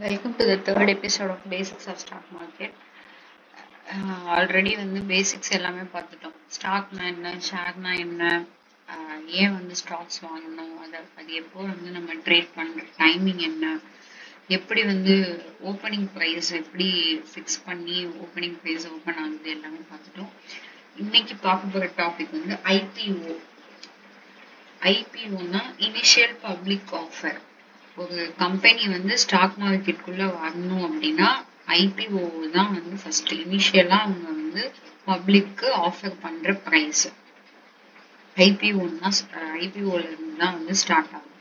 Welcome to the third episode of Basics of Stock Market. Already basics எல்லாமே பார்த்துட்டோம். ஸ்டாக்னா என்ன, ஷேர்னா என்ன, ஏன் ஸ்டாக்ஸ் வாங்கணும், அது எப்போ நம்ம ட்ரேட் பண்ற டைமிங் என்ன, எப்படி ஓப்பனிங் ப்ரைஸ் எப்படி ஃபிக்ஸ் பண்ணி ஓப்பனிங் ப்ரைஸ் ஓப்பன் ஆகுது எல்லாமே பார்த்துட்டோம். இன்னைக்கு பார்க்க போகிற டாபிக் ஐபிஓ. ஐபிஓனா இனிஷியல் பப்ளிக் ஆஃபர். ஒரு கம்பெனி ஸ்டாக் மார்க்கெட்டுக்குள்ள வரணும் அப்படின்னா ஐபிஓ தான் ஃபர்ஸ்ட் இனிஷியலா அவங்க பப்ளிக்கு ஆஃபர் பண்ற பிரைஸ். ஐபிஓல இருந்து தான் ஸ்டார்ட் ஆகும்.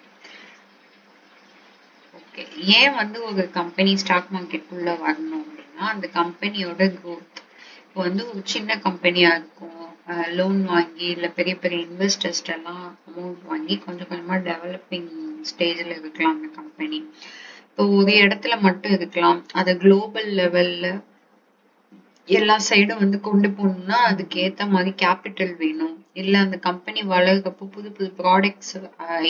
ஓகே, ஏன் ஒரு கம்பெனி ஸ்டாக் மார்க்கெட்டுக்குள்ள வரணும் அப்படின்னா அந்த கம்பெனியோட growth. இப்போ ஒரு சின்ன கம்பெனியா இருக்கும், லோன் வாங்கி இல்ல பெரிய பெரிய இன்வெஸ்டர்ஸ் எல்லாம் அமௌண்ட் வாங்கி கொஞ்சம் கொஞ்சமா டெவலப்பிங் ஸ்டேஜ்ல இருக்கலாம் அந்த கம்பெனி. இப்போ ஒரு இடத்துல மட்டும் இருக்கலாம், அதை குளோபல் லெவல்ல எல்லா சைடும் கொண்டு போகணும்னா அதுக்கு ஏத்த மாதிரி கேபிட்டல் வேணும். இல்ல அந்த கம்பெனி வளர்றப்போ புது புது ப்ராடக்ட்ஸ்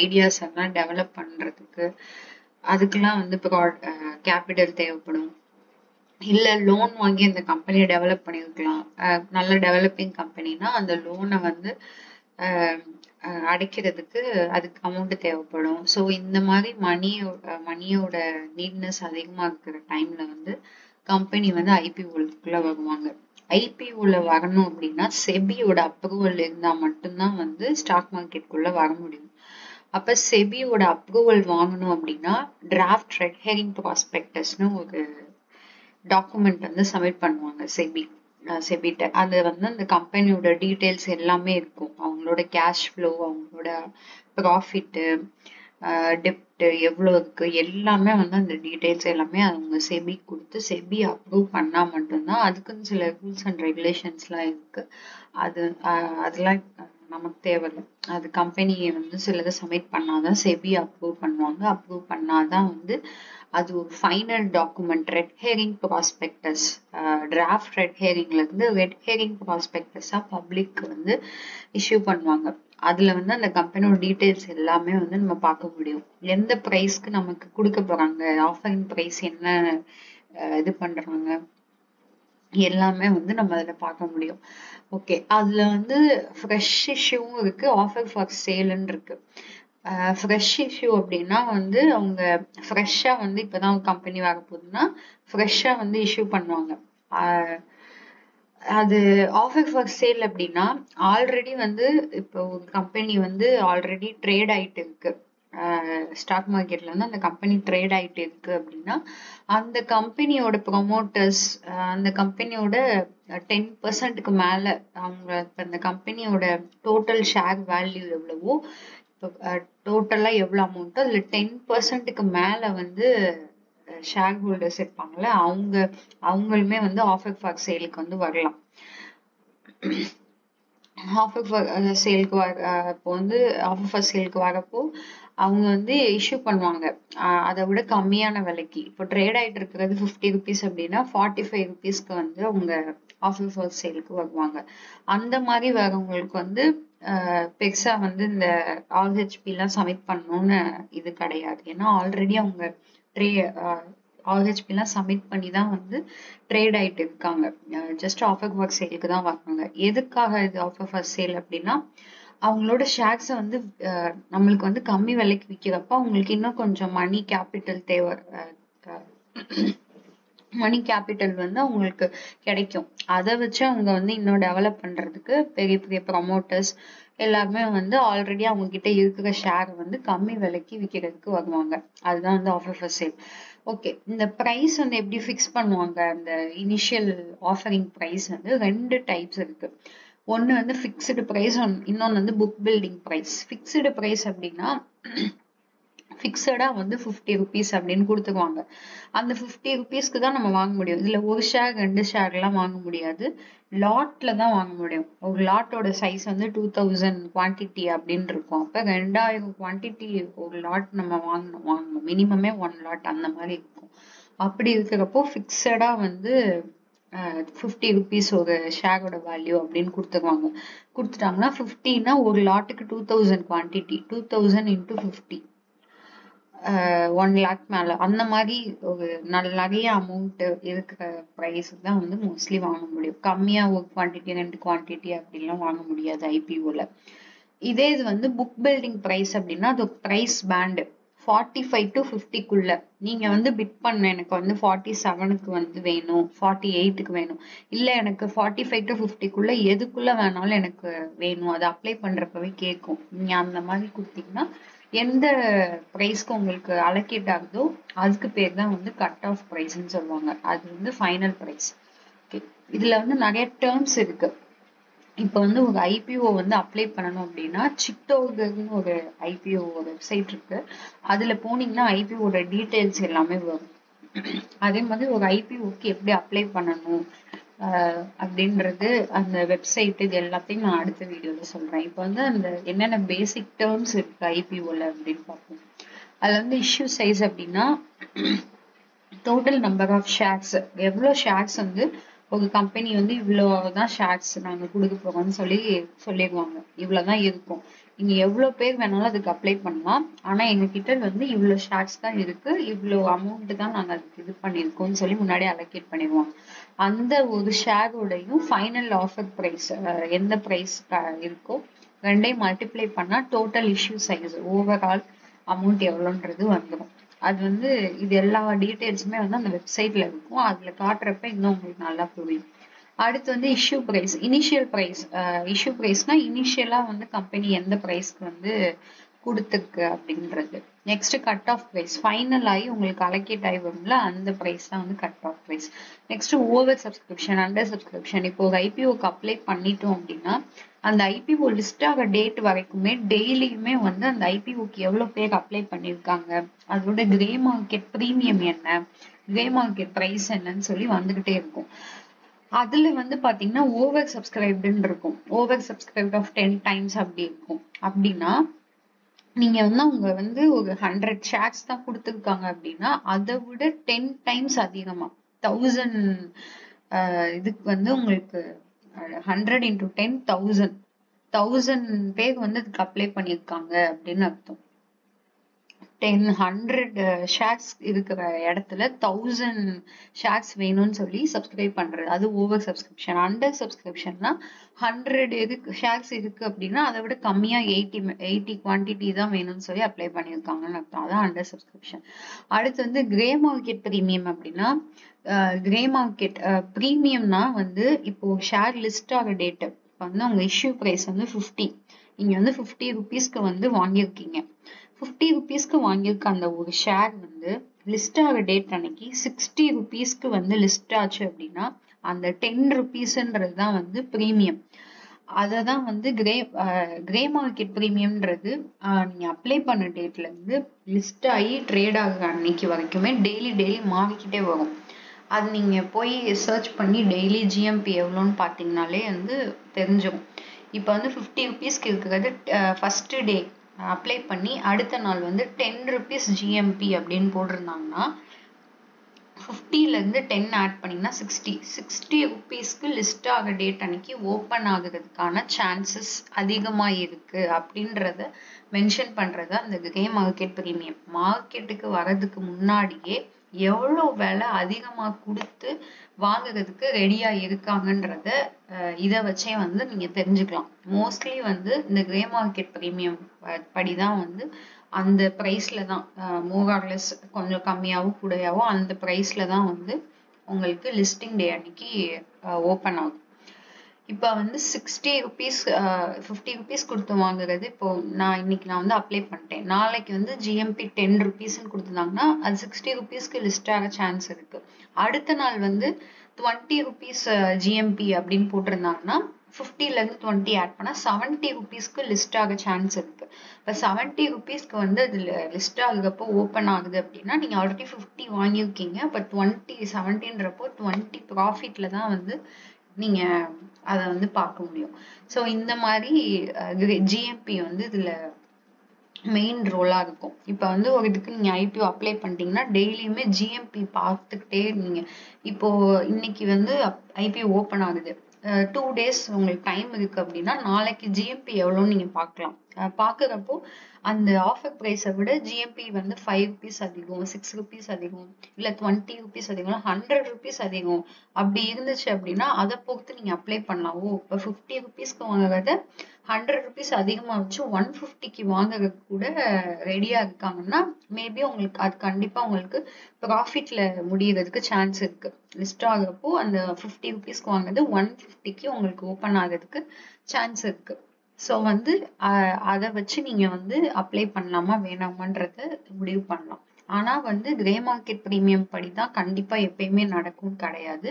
ஐடியாஸ் எல்லாம் டெவலப் பண்றதுக்கு அதுக்கெல்லாம் கேபிட்டல் தேவைப்படும். இல்ல லோன் வாங்கி அந்த கம்பெனியை டெவலப் பண்ணிருக்கலாம். நல்ல டெவலப்பிங் கம்பெனினா அந்த லோனை அடைக்கிறதுக்கு அதுக்கு அமௌண்ட் தேவைப்படும். ஸோ இந்த மாதிரி மணியோட நீட்னஸ் அதிகமா இருக்கிற டைம்ல கம்பெனி ஐபிஓக்குள்ள வருவாங்க. ஐபிஓல வரணும் அப்படின்னா செபியோட அப்ரூவல் இருந்தா மட்டும்தான் ஸ்டாக் மார்க்கெட்டுக்குள்ள வர முடியும். அப்ப செபியோட அப்ரூவல் வாங்கணும் அப்படின்னா டிராஃப்ட் ரெட் ஹெரிங் ப்ராஸ்பெக்டஸ்னு ஒரு டாக்குமெண்ட் சப்மிட் பண்ணுவாங்க செபிட்ட. அது அந்த கம்பெனியோட டீடைல்ஸ் எல்லாமே இருக்கும். அவங்களோட கேஷ் ஃப்ளோ, அவங்களோட ப்ராஃபிட்டு, டெப்ட் எவ்வளோ இருக்கு எல்லாமே அந்த டீடைல்ஸ் எல்லாமே அவங்க செபி கொடுத்து செபி அப்ரூவ் பண்ணா மட்டும்தான். அதுக்குன்னு சில ரூல்ஸ் அண்ட் ரெகுலேஷன்ஸ்லாம் இருக்கு. அதெல்லாம் நமக்கு தேவையில்லை. அது கம்பெனியை சிலதை சப்மிட் பண்ணாதான் செபி அப்ரூவ் பண்ணுவாங்க. அப்ரூவ் பண்ணாதான் அது ஒரு final document. Red herring prospectus, draft red ஹெரிங்ல இருந்து ரெட் ஹெரிங் ப்ராஸ்பெக்டஸா பப்ளிக் இஷ்யூ பண்ணுவாங்க. அதுல அந்த கம்பெனியோட டீடைல்ஸ் எல்லாமே நம்ம பார்க்க முடியும். எந்த பிரைஸ்க்கு நமக்கு கொடுக்க போறாங்க, ஆஃபரிங் பிரைஸ் என்ன இது பண்றாங்க எல்லாமே நம்ம அதுல பார்க்க முடியும். ஓகே, அதுல ஃப்ரெஷ் இஷ்யூவும் இருக்கு, ஆஃபர் ஃபார் சேல்னு இருக்கு. ஃப்ரெஷ் இஷ்யூ அப்படின்னா அவங்க ஃப்ரெஷ்ஷா இப்பதான் கம்பெனி வர போகுதுன்னா ஃப்ரெஷ்ஷா இஷ்யூ பண்ணுவாங்க. அது ஆஃபர் ஃபார் சேல் அப்படின்னா ஆல்ரெடி இப்போ ஒரு கம்பெனி ஆல்ரெடி ட்ரேட் ஆயிட்டு இருக்கு, ஸ்டாக் மார்க்கெட்ல அந்த கம்பெனி ட்ரேட் ஆயிட்டு இருக்கு அப்படின்னா அந்த கம்பெனியோட ப்ரொமோட்டர்ஸ் அந்த கம்பெனியோட 10%க்கு மேல அவங்க இப்ப அந்த கம்பெனியோட டோட்டல் ஷேர் வேல்யூ எவ்வளவோ, டோட்டலா எவ்வளவு அமௌண்ட்டோ அதுல 10%க்கு மேல ஷேர் ஹோல்டர்ஸ் இருப்பாங்கல்ல, அவங்களுமே ஆஃபர் ஃபார் சேலுக்கு வரலாம். ஆஃபர் ஃபார் சேலுக்கு இப்போ ஆஃபர் ஃபார் சேலுக்கு வரப்போ அவங்க இஷ்யூ பண்ணுவாங்க அதை விட கம்மியான விலைக்கு. இப்போ ட்ரேட் ஆயிட்டு இருக்கிறது 50 rupees அப்படின்னா 45 rupeesக்கு அவங்க ஆஃபர் ஃபார் சேலுக்கு வருவாங்க. அந்த மாதிரி வரவங்களுக்கு பெருசா இந்த RHP எல்லாம் சப்மிட் பண்ணணும்னு இது கிடையாது. ஏன்னா ஆல்ரெடி அவங்க RHP எல்லாம் சப்மிட் பண்ணி தான் ட்ரேட் ஆயிட்டு இருக்காங்க. ஜஸ்ட் ஆஃபர் ஃபார் சேலுக்கு தான் வராங்க. எதுக்காக இது ஆஃபர் ஃபார் சேல் அப்படின்னா அவங்களோட ஷேர்ஸை நம்மளுக்கு கம்மி விலைக்கு விற்கிறப்ப அவங்களுக்கு இன்னும் கொஞ்சம் மணி கேபிட்டல் தேவை. மணி கேபிட்டல் அவங்களுக்கு கிடைக்கும். அதை வச்சு அவங்க இன்னும் டெவலப் பண்றதுக்கு பெரிய பெரிய ப்ரமோட்டர்ஸ் எல்லாருமே ஆல்ரெடி அவங்க கிட்ட இருக்கிற ஷேர் கம்மி விலைக்கு விற்கிறதுக்கு வருவாங்க. அதுதான் ஆஃபர் ஃபார் சேல். ஓகே, இந்த பிரைஸ் எப்படி ஃபிக்ஸ் பண்ணுவாங்க? அந்த இனிஷியல் ஆஃபரிங் பிரைஸ் 2 டைப்ஸ் இருக்கு. ஒன்னு ஃபிக்ஸ்டு பிரைஸ், இன்னொன்னு book building price. Fixed price அப்படின்னா ஃபிக்ஸடா 50 rupees அப்படின்னு கொடுத்துருவாங்க. அந்த 50 rupeesக்கு தான் நம்ம வாங்க முடியும். இதுல ஒரு ஷேர் 2 ஷேர் எல்லாம் வாங்க முடியாது, லாட்ல தான் வாங்க முடியும். ஒரு லாட்டோட சைஸ் 2000 குவான்டிட்டி அப்படின்னு இருக்கும். அப்ப 2000 குவான்டிட்டி ஒரு லாட் நம்ம வாங்கணும். மினிமமே 1 லாட் அந்த மாதிரி இருக்கும். அப்படி இருக்கிறப்போ ஃபிக்ஸடா 50 rupees ஒரு ஷேரோட வேல்யூ அப்படின்னு கொடுத்துட்டாங்கன்னா 50னா ஒரு லாட்டுக்கு 2000 குவான்டிட்டி, 2000 into 50 1 lakh மேல அந்த மாதிரி ஒரு நிறைய அமௌண்ட் இருக்கிற ப்ரைஸ் தான் வந்து மோஸ்ட்லி வாங்க முடியும். கம்மியா ஒரு குவான்டிட்டி 2 குவான்டிட்டி அப்படிலாம் வாங்க முடியாது ஐபிஓல. இதே இது வந்து புக் பில்டிங் ப்ரைஸ் அப்படின்னா அது ப்ரைஸ் பேண்டு 45 to 50க்குள்ள நீங்க வந்து பிட் பண்ண எனக்கு வந்து 47க்கு வந்து வேணும், 48க்கு வேணும், இல்ல எனக்கு 45 to 50க்குள்ள எதுக்குள்ள வேணாலும் எனக்கு வேணும், அதை அப்ளை பண்றப்பவே கேட்கும். நீங்க அந்த மாதிரி கொடுத்தீங்கன்னா எந்த ப்ரைஸ்க்கு உங்களுக்கு அலோகேட் ஆகுதோ அதுக்கு பேர் தான் வந்து கட் ஆஃப் ப்ரைஸ்ன்னு சொல்லுவாங்க. அது வந்து ஃபைனல் ப்ரைஸ். இதுல வந்து நிறைய டேர்ம்ஸ் இருக்கு. இப்போ வந்து ஒரு ஐபிஓ வந்து அப்ளை பண்ணணும் அப்படின்னா சிட்டோகர்னு ஒரு ஐபிஓ வெப்சைட் இருக்கு. அதுல போனீங்கன்னா ஐபிஓட டீட்டெயில்ஸ் எல்லாமே வரும். அதே மாதிரி ஒரு ஐபிஓக்கு எப்படி அப்ளை பண்ணணும் அப்படின்றது அந்த வெப்சைட் இது எல்லாத்தையும் நான் அடுத்த வீடியோல சொல்றேன். இப்போ வந்து அந்த என்னென்ன பேசிக் டேர்ம்ஸ் இருக்கு ஐபிஓல அப்படின்னு பார்ப்போம். அதுல வந்து இஷ்யூ சைஸ் அப்படின்னா டோட்டல் நம்பர் ஆஃப் ஷேர்ஸ், எவ்வளவு ஷேர்ஸ் வந்து ஒரு கம்பெனி வந்து இவ்வளவுதான் ஷேர்ஸ் நாங்க கொடுக்க போறோம்னு சொல்லிடுவாங்க. இவ்வளவுதான் இருக்கும், நீங்க எவ்வளவு பேர் வேணாலும் அதுக்கு அப்ளை பண்ணலாம், ஆனா எங்க கிட்ட வந்து இவ்வளவு ஷேர்ஸ் தான் இருக்கு, இவ்வளவு அமௌண்ட் தான் நாங்க அதுக்கு இது பண்ணிருக்கோம்னு சொல்லி முன்னாடி அலோகேட் பண்ணிடுவாங்க. அந்த ஒரு ஷேரோடையும் ஃபைனல் ஆஃபர் பிரைஸ் எந்த பிரைஸ் இருக்கோ ரெண்டையும் மல்டிப்ளை பண்ணா total issue size overall amount எவ்வளோன்றது வந்துடும். அது வந்து இது எல்லா டீட்டெயில்ஸுமே வந்து அந்த வெப்சைட்ல இருக்கும். அதுல காட்டுறப்ப இன்னும் உங்களுக்கு நல்லா புரியும். அடுத்து வந்து issue price, initial price. Issue பிரைஸ்னா இனிஷியலா வந்து கம்பெனி எந்த பிரைஸ்க்கு வந்து கொடுத்துருக்கு அப்படின்றது. Next cut off price, final ஆகி உங்களுக்கு அலோகேட் ஆகி வரும்ல அந்த பிரைஸ் தான் வந்து cut off price. Next over subscription, under subscription. இப்போ ஒரு ஐபிஓக்கு அப்ளை பண்ணிட்டோம் அப்படின்னா அந்த ஐபிஓ லிஸ்ட் ஆகிற டேட் வரைக்குமே டெய்லியுமே வந்து அந்த ஐபிஓக்கு எவ்வளவு பேர் அப்ளை பண்ணியிருக்காங்க, அதோட கிரே மார்க்கெட் ப்ரீமியம் என்ன, கிரே மார்க்கெட் பிரைஸ் என்னன்னு சொல்லி வந்துகிட்டே இருக்கும். அதுல வந்து பாத்தீங்கன்னா ஓவர் சப்ஸ்கிரைப்டுன்னு இருக்கும். ஓவர் சப்ஸ்கிரைப்ட் ஆஃப் 10 times அப்படி இருக்கும். அப்படின்னா நீங்க வந்து அவங்க வந்து ஒரு 100 ஷேர்ஸ் தான் கொடுத்துருக்காங்க அப்படின்னா அதை விட 10 times அதிகமா 1000 இதுக்கு வந்து உங்களுக்கு 100 into 10 1000 பேர் வந்து அதுக்கு அப்ளை பண்ணியிருக்காங்க அப்படின்னு அர்த்தம். 100 ஷேர்ஸ் இருக்கிற இடத்துல 1000 ஷேர்ஸ் வேணும்னு சொல்லி சப்ஸ்கிரைப் பண்றது, அது ஓவர் சப்ஸ்கிரிப்ஷன். அண்டர் சப்ஸ்கிரிப்ஷன்னா 100 ஷேர்ஸ் இருக்கு அப்படின்னா அதை விட கம்மியா 80 குவான்டிட்டி தான் வேணும்னு சொல்லி அப்ளை பண்ணியிருக்காங்கன்னு அர்த்தம். அதான் அண்டர் சப்ஸ்கிரிப்ஷன். அடுத்து வந்து கிரே மார்க்கெட் ப்ரீமியம் அப்படின்னா கிரே மார்க்கெட் ப்ரீமியம்னா வந்து இப்போ ஷேர் லிஸ்ட் ஆகிற டேட் வந்து உங்க இஷ்யூ பிரைஸ் வந்து 50, நீங்க வந்து 50 rupeesக்கு வந்து வாங்கியிருக்கீங்க. 50 rupeesக்கு வாங்கியிருக்க அந்த ஒரு ஷேர் வந்து லிஸ்ட் ஆகிற டேட் அன்னைக்கு 60 rupeesக்கு வந்து லிஸ்ட் ஆச்சு அப்படின்னா அந்த 10 rupeesன்றது தான் வந்து ப்ரீமியம். அததான் வந்து கிரே மார்க்கெட் ப்ரீமியம்ன்றது நீங்க அப்ளை பண்ண டேட்ல இருந்து லிஸ்ட் ஆகி ட்ரேட் ஆகுற அன்னைக்கு வரைக்குமே டெய்லி மாறிக்கிட்டே வரும். அது நீங்க போய் சர்ச் பண்ணி டெய்லி ஜிஎம்பி எவ்வளோன்னு பார்த்தீங்கன்னாலே வந்து தெரிஞ்சிடும். இப்போ வந்து 50 rupeesக்கு இருக்கிறது ஃபர்ஸ்ட் டே அப்ளை பண்ணி அடுத்த நாள் வந்து 10 rupees ஜிஎம்பி அப்படின்னு போட்டிருந்தாங்கன்னா 50ல இருந்து 10 ஆட் பண்ணீங்கன்னா 60 rupeesக்கு லிஸ்ட் ஆக டேட் அன்னைக்கு ஓப்பன் ஆகுறதுக்கான சான்சஸ் அதிகமா இருக்கு அப்படின்றத மென்ஷன் பண்றது அந்த கிரே மார்க்கெட் ப்ரீமியம். மார்க்கெட்டுக்கு வர்றதுக்கு முன்னாடியே எவ்வளவு விலை அதிகமா கொடுத்து வாங்குறதுக்கு ரெடியா இருக்காங்கன்றத இதை வச்சே வந்து நீங்க தெரிஞ்சுக்கலாம். மோஸ்ட்லி வந்து இந்த கிரே மார்க்கெட் ப்ரீமியம் படிதான் வந்து அந்த பிரைஸ்ல தான் மோர்ஆர்லெஸ் கொஞ்சம் கம்மியாகவும் கூடயாவும் அந்த பிரைஸ்ல தான் வந்து உங்களுக்கு லிஸ்டிங் டே அன்னைக்கு ஓப்பன் ஆகும். இப்போ வந்து 60 rupees 50 rupees கொடுத்து வாங்குறது. இப்போ இன்னைக்கு நான் வந்து அப்ளை பண்ணிட்டேன், நாளைக்கு வந்து ஜிஎம்பி 10 rupeesன்னு கொடுத்துருந்தாங்கன்னா அது 60 rupeesக்கு லிஸ்ட் ஆக சான்ஸ் இருக்கு. அடுத்த நாள் வந்து 20 rupees ஜிஎம்பி அப்படின்னு போட்டிருந்தாங்கன்னா 50ல இருந்து 20 ஆட் பண்ணா 70 rupeesக்கு லிஸ்ட் ஆக சான்ஸ் இருக்கு. இப்போ 70 rupeesக்கு வந்து அதுல லிஸ்ட் ஆகுறப்போ ஓப்பன் ஆகுது அப்படின்னா நீங்க ஆல்ரெடி 50 வாங்கியிருக்கீங்க. இப்போ 70ன்றப்போ 20 ப்ராஃபிட்ல தான் வந்து நீங்க அதை வந்து பார்க்க முடியும். ஸோ இந்த மாதிரி ஜிஎம்பி வந்து இதுல மெயின் ரோலா இருக்கும். இப்போ வந்து ஒரு இதுக்கு நீங்க ஐபிஓ அப்ளை பண்ணிட்டீங்கன்னா டெய்லியுமே ஜிஎம்பி பார்த்துக்கிட்டே இருந்தீங்க. இப்போ இன்னைக்கு வந்து ஐபிஓ ஓப்பன் ஆகுது, 2 days உங்களுக்கு டைம் இருக்கு அப்படின்னா நாளைக்கு ஜிஎம்பி எவ்வளோன்னு நீங்க பார்க்கலாம். பாக்குறப்போ அந்த ஆஃபர் பிரைஸை விட ஜிஎம்பி வந்து 5 rupees அதிகம், 6 rupees அதிகம், இல்ல 20 rupees அதிகம், 100 rupees அதிகம் அப்படி இருந்துச்சு அப்படின்னா அதை பொறுத்து நீங்க அப்ளை பண்ணலாம். இப்ப 50 rupeesக்கு வாங்குறத 100 rupees அதிகமா வச்சு 150க்கு வாங்குறது கூட ரெடியா இருக்காங்கன்னா மேபி உங்களுக்கு அது கண்டிப்பா உங்களுக்கு ப்ராஃபிட்ல முடியறதுக்கு சான்ஸ் இருக்கு. லிஸ்ட் ஆகுறப்போ அந்த 50 rupeesக்கு வாங்குறது 150க்கு உங்களுக்கு ஓப்பன் ஆகிறதுக்கு சான்ஸ் இருக்கு. ஸோ வந்து அதை வச்சு நீங்க வந்து அப்ளை பண்ணலாமா வேணாமான்றத முடிவு பண்ணலாம். ஆனா வந்து கிரே மார்க்கெட் பிரீமியம் படிதான் கண்டிப்பா எப்பயுமே நடக்கும் கிடையாது.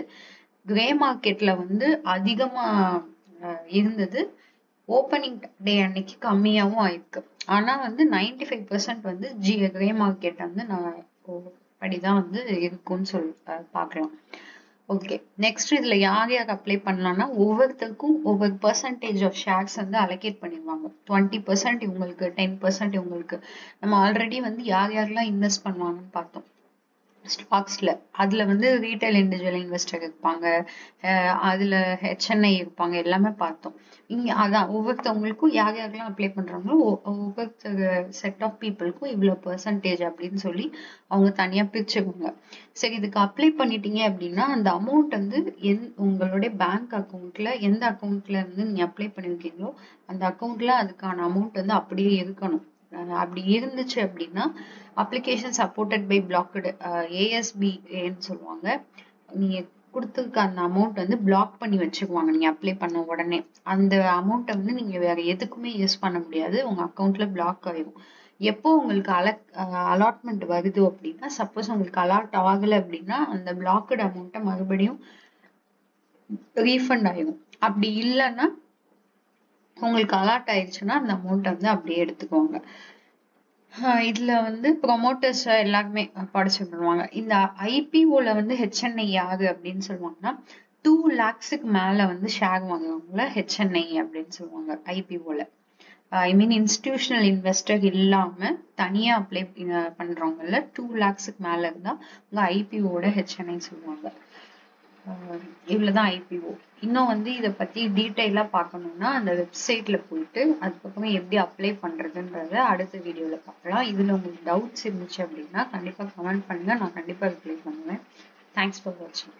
கிரே மார்க்கெட்ல வந்து அதிகமா இருந்தது, ஓப்பனிங் டே அன்னைக்கு கம்மியாவும் ஆயிருக்கு. ஆனா வந்து 95% வந்து கிரே மார்க்கெட் வந்து நான் படிதான் வந்து இருக்கும்னு சொல்லி பார்க்கலாம். ஓகே, நெக்ஸ்ட் இதுல யார் யார் அப்ளை பண்ணலாம்னா ஒவ்வொருத்தருக்கும் ஒவ்வொரு பெர்சன்டேஜ் ஆஃப் ஷேர்ஸ் வந்து அலோகேட் பண்ணிடுவாங்க. 20% இவங்களுக்கு, 10% இவங்களுக்கு. நம்ம ஆல்ரெடி வந்து யார் யாரெல்லாம் இன்வெஸ்ட் பண்ணுவாங்கன்னு பார்த்தோம் ஸ்டாக்ஸ்ல. அதுல வந்து ரீட்டைல் இண்டிவிஜுவல் இன்வெஸ்டர் இருப்பாங்க, அதுல ஹெச்என்ஐ இருப்பாங்க, எல்லாமே பார்த்தோம். இங்க அதான் ஒவ்வொருத்தவங்களுக்கும் யார் யாரெல்லாம் அப்ளை பண்றாங்களோ ஒவ்வொருத்தர் செட் ஆஃப் பீப்புளுக்கும் இவ்வளவு பெர்சன்டேஜ் அப்படின்னு சொல்லி அவங்க தனியா பிரிச்சுக்குவாங்க. சரி, இதுக்கு அப்ளை பண்ணிட்டீங்க அப்படின்னா அந்த அமௌண்ட் வந்து உங்களுடைய பேங்க் அக்கௌண்ட்ல எந்த அக்கௌண்ட்ல இருந்து நீங்க அப்ளை பண்ணிருக்கீங்களோ அந்த அக்கௌண்ட்ல அதுக்கான அமௌண்ட் வந்து அப்படியே இருக்கணும். அப்படி இருந்துச்சு அப்படின்னா அப்ளிகேஷன் சப்போர்ட்டட் பை பிளாக்டு ASBன்னு சொல்லுவாங்க. நீங்க கொடுத்துருக்க அந்த அமௌண்ட் வந்து பிளாக் பண்ணி வச்சுக்குவாங்க. நீங்க அப்ளை பண்ண உடனே அந்த அமௌண்ட்டை வந்து நீங்க வேற எதுக்குமே யூஸ் பண்ண முடியாது, உங்க அக்கௌண்ட்ல பிளாக் ஆயிடும். எப்போ உங்களுக்கு அலாட்மெண்ட் வருது அப்படின்னா, சப்போஸ் உங்களுக்கு அலாட் ஆகலை அப்படின்னா அந்த பிளாக்டு அமௌண்ட்டை மறுபடியும் ரீஃபண்ட் ஆயிடும். அப்படி இல்லைன்னா உங்களுக்கு அலாட் ஆயிடுச்சுன்னா அந்த அமௌண்ட்டை வந்து அப்படியே எடுத்துக்குவாங்க. இதுல வந்து ப்ரொமோட்டர்ஸ் எல்லாருமே பார்ட்டிசிபேட் பண்ணுவாங்க. இந்த ஐபிஓல வந்து ஹெச்என்ஐ யாரு அப்படின்னு சொல்லுவாங்கன்னா 2 lakhsக்கு மேல வந்து ஷேர் வாங்குவாங்கல்ல ஹெச்என்ஐ அப்படின்னு சொல்லுவாங்க ஐபிஓல. ஐ மீன் இன்ஸ்டிடியூஷனல் இன்வெஸ்டர் இல்லாம தனியா அப்ளை பண்றவங்கல்ல 2 lakhsக்கு மேல இருந்தா உங்க ஐபிஓட ஹெச்என்ஐ சொல்லுவாங்க. இவ்வளவுதான் ஐபிஓ. இன்னும் வந்து இதை பத்தி டீட்டெயிலா பார்க்கணும்னா அந்த வெப்சைட்ல போயிட்டு அதுக்கப்புறம் எப்படி அப்ளை பண்றதுன்றத அடுத்த வீடியோல பார்க்கலாம். இதுல உங்களுக்கு டவுட்ஸ் இருந்துச்சு அப்படின்னா கண்டிப்பா கமெண்ட் பண்ணுங்க, நான் கண்டிப்பா ரிப்ளை பண்ணுவேன். தேங்க்ஸ் ஃபார் வாட்சிங்.